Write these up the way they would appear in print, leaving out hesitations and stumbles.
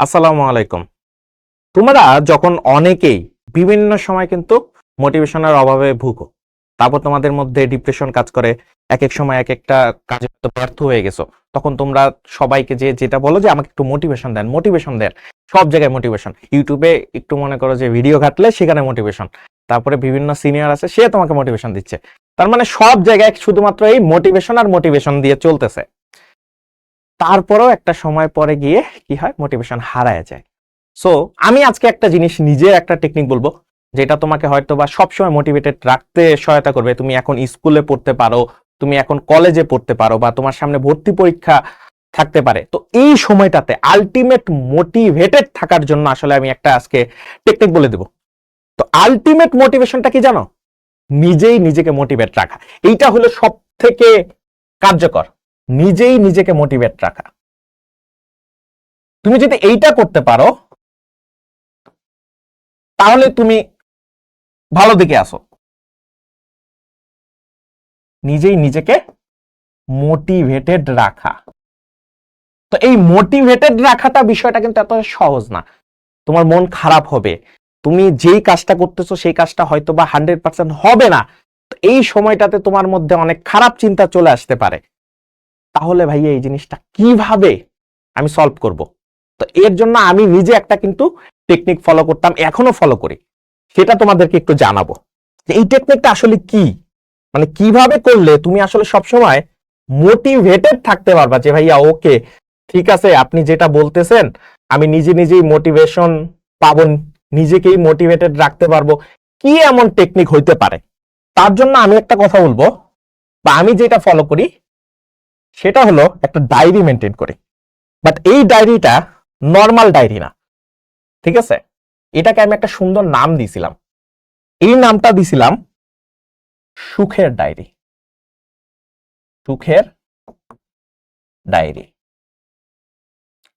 আসসালামু আলাইকুম। তোমরা যখন অনেকেই বিভিন্ন সময় কিন্তু মোটিভেশনের অভাবে ভুগো, তারপর তোমাদের মধ্যে ডিপ্রেশন কাজ করে, এক এক সময় এক একটা কাজে হয়তো ব্যর্থ হয়ে গেছো, তখন তোমরা সবাইকে যেটা বলো যে আমাকে একটু মোটিভেশন দেন। সব জায়গায় মোটিভেশন, ইউটিউবে একটু মনে করো যে ভিডিও ঘাটলে সেখানে মোটিভেশন, তারপরে বিভিন্ন সিনিয়র আছে সে তোমাকে মোটিভেশন দিচ্ছে। তার মানে সব জায়গায় শুধুমাত্র এই মোটিভেশন আর মোটিভেশন দিয়ে চলতেছে। তারপরেও একটা সময় পরে গিয়ে কি হয়, মোটিভেশন হারায় যায়। সো আমি আজকে একটা জিনিস, নিজে একটা টেকনিক বলবো যেটা তোমাকে হয়তো বা সবসময় মোটিভেটেড রাখতে সহায়তা করবে। তুমি এখন স্কুলে পড়তে পারো, তুমি এখন কলেজে পড়তে পারো, বা তোমার সামনে ভর্তি পরীক্ষা থাকতে পারে। তো এই সময়টাতে আলটিমেট মোটিভেটেড থাকার জন্য আসলে আমি একটা আজকে টেকনিক বলে দেব। তো আলটিমেট মোটিভেশনটা কি জানো? নিজেই নিজেকে মোটিভেট রাখা। এইটা হলো সব থেকে কার্যকর, নিজেই নিজেকে মোটিভেট রাখা। তুমি যদি এইটা করতে পারো তাহলে তুমি ভালো দিকে আসো। নিজেই নিজেকে মোটিভেটেড রাখা। তো এই মোটিভেটেড রাখাটা বিষয়টা কিন্তু এত সহজ না। তোমার মন খারাপ হবে, তুমি যেই কাজটা করতেছো সেই কাজটা হয়তো বা 100% হবে না। তো এই সময়টাতে তোমার মধ্যে অনেক খারাপ চিন্তা চলে আসতে পারে। তাহলে ভাইয়া এই জিনিসটা কিভাবে আমি সলভ করব? তো এর জন্য আমি নিজে একটা কিন্তু টেকনিক ফলো করতাম, এখনো ফলো করি, সেটা তোমাদেরকে একটু জানাবো যে এই টেকনিকটা আসলে কি, মানে কিভাবে করলে তুমি আসলে সবসময় মোটিভেটেড থাকতে পারবা যে ভাইয়া ওকে ঠিক আছে, আপনি যেটা বলতেছেন আমি নিজে নিজেই মোটিভেশন পাবো, নিজেকেই মোটিভেটেড রাখতে পারবো। কি এমন টেকনিক হইতে পারে? তার জন্য আমি একটা কথা বলবো, বা আমি যেটা ফলো করি সেটা হলো একটা ডায়েরি মেনটেন করি। বাট এই ডায়েরিটা নর্মাল ডায়েরি না, ঠিক আছে? এটাকে আমি একটা সুন্দর নাম দিয়েছিলাম। এই নামটা দিছিলাম সুখের ডায়েরি। সুখের ডায়েরি।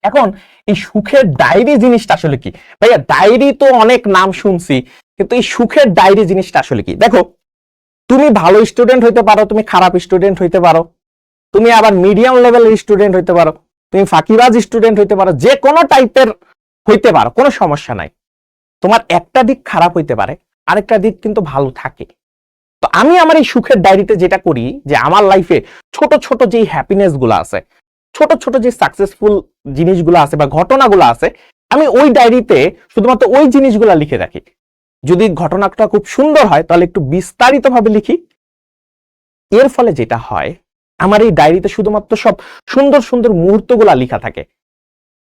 এখন এই সুখের ডায়েরি জিনিসটা আসলে কি? ভাইয়া ডায়েরি তো অনেক নাম শুনছি, কিন্তু এই সুখের ডায়েরি জিনিসটা আসলে কি? দেখো, তুমি ভালো স্টুডেন্ট হইতে পারো, তুমি খারাপ স্টুডেন্ট হইতে পারো, তুমি আবার মিডিয়াম লেভেলের স্টুডেন্ট হইতে পারো, তুমি ফাঁকিবাজ স্টুডেন্ট হইতে পারো, যে কোনো টাইপের হইতে পারো, কোনো সমস্যা নাই। তোমার একটা দিক খারাপ হইতে পারে, আরেকটা দিক কিন্তু ভালো থাকে। তো আমি আমার এই সুখের ডায়েরিতে যেটা করি যে আমার লাইফে ছোট ছোট যে হ্যাপিনেস গুলো আছে, ছোট ছোট যে সাকসেসফুল জিনিসগুলো আছে বা ঘটনাগুলো আছে, আমি ওই ডায়েরিতে শুধুমাত্র ওই জিনিসগুলো লিখে রাখি। যদি ঘটনাটা খুব সুন্দর হয় তাহলে একটু বিস্তারিত ভাবে লিখি। এর ফলে যেটা হয়, আমার এই ডায়েরিতে শুধুমাত্র সব সুন্দর সুন্দর মুহূর্তগুলো লেখা থাকে।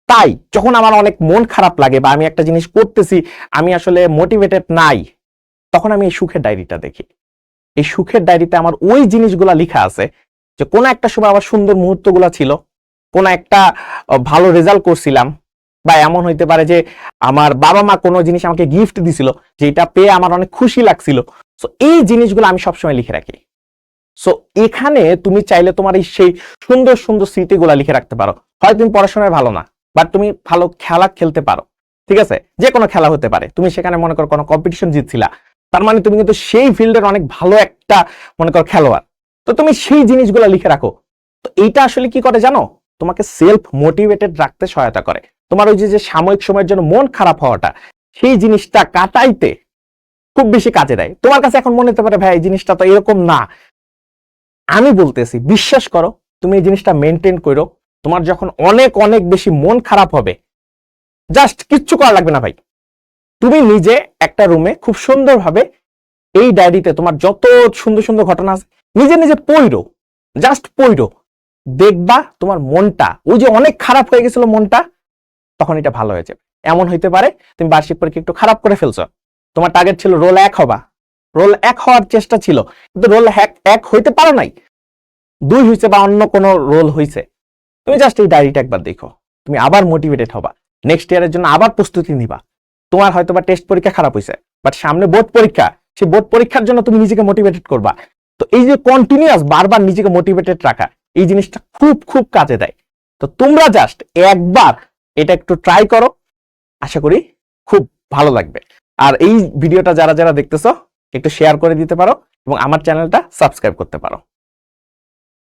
তাই যখন আমার অনেক মন খারাপ লাগে বা আমি একটা জিনিস করতেছি, আমি আসলে মোটিভেটেড নাই, তখন আমি এই সুখের ডায়েরিটা দেখি। এই সুখের ডায়েরিতে আমার ওই জিনিসগুলা লেখা আছে যে কোন একটা সময় আমার সুন্দর মুহূর্তগুলা ছিল, কোন একটা ভালো রেজাল্ট করছিলাম, বা এমন হইতে পারে যে আমার বাবা মা কোনো জিনিস আমাকে গিফট দিছিল যেটা পেয়ে আমার অনেক খুশি লাগছিল। সো এই জিনিসগুলো আমি সবসময় লিখে রাখি। সো এখানে তুমি চাইলে তোমার এই সেই সুন্দর সুন্দর স্মৃতিগুলা লিখে রাখতে পারো। হয় তুমি পড়াশোনায় ভালো না, বাট তুমি ভালো খেলা খেলতে পারো, ঠিক আছে? যে কোনো খেলা হতে পারে, তুমি সেখানে মনে করো কোনো কম্পিটিশন জিতছিলা, তার মানে তুমি কিন্তু সেই ফিল্ডের অনেক ভালো একটা মনে করো খেলোয়াড়। তো তুমি সেই জিনিসগুলো লিখে রাখো। তো এইটা আসলে কি করে জানো? তোমাকে সেলফ মোটিভেটেড রাখতে সহায়তা করে। তোমার ওই যে সাময়িক সময়ের জন্য মন খারাপ হওয়াটা, সেই জিনিসটা কাটাইতে খুব বেশি কাজে দেয়। তোমার কাছে এখন মনে হতে পারে ভাই এই জিনিসটা তো এরকম না, আমি বলতেছি বিশ্বাস করো, তুমি এই জিনিসটা মেনটেন করো। তোমার যখন অনেক অনেক বেশি মন খারাপ হবে, জাস্ট কিচ্ছু করা লাগবে না ভাই, তুমি নিজে একটা রুমে খুব সুন্দরভাবে এই ডায়েরিতে তোমার যত সুন্দর সুন্দর ঘটনা আছে নিজে নিজে পড়ো, জাস্ট পড়ো। দেখবা তোমার মনটা, ওই যে অনেক খারাপ হয়ে গেছিল মনটা, তখন এটা ভালো হয়ে যাবে। এমন হইতে পারে তুমি বার্ষিক পরীক্ষা একটু খারাপ করে ফেলছো, তোমার টার্গেট ছিল রোল 1 হবা, রোল 1 হওয়ার চেষ্টা ছিল, কিন্তু রোল 1 হইতে পারো নাই, 2 হয়েছে বা অন্য কোনো রোল হয়েছে। তুমি জাস্ট এই ডায়েরিটা একবার দেখো, তুমি আবার মোটিভেটেড হবা, নেক্সট ইয়ারের জন্য আবার প্রস্তুতি নিবা। তোমার হয়তো বা টেস্ট পরীক্ষা খারাপ হয়েছে, বাট সামনে বোর্ড পরীক্ষা, সেই বোর্ড পরীক্ষার জন্য তুমি নিজেকে মোটিভেটেড করবা। তো এই যে কন্টিনিউয়াস বারবার নিজেকে মোটিভেটেড রাখা, এই জিনিসটা খুব খুব কাজে দেয়। তো তোমরা জাস্ট একবার এটা একটু ট্রাই করো, আশা করি খুব ভালো লাগবে। আর এই ভিডিওটা যারা যারা দেখতেছো একটু শেয়ার করে দিতে পারো এবং আমার চ্যানেলটা সাবস্ক্রাইব করতে পারো।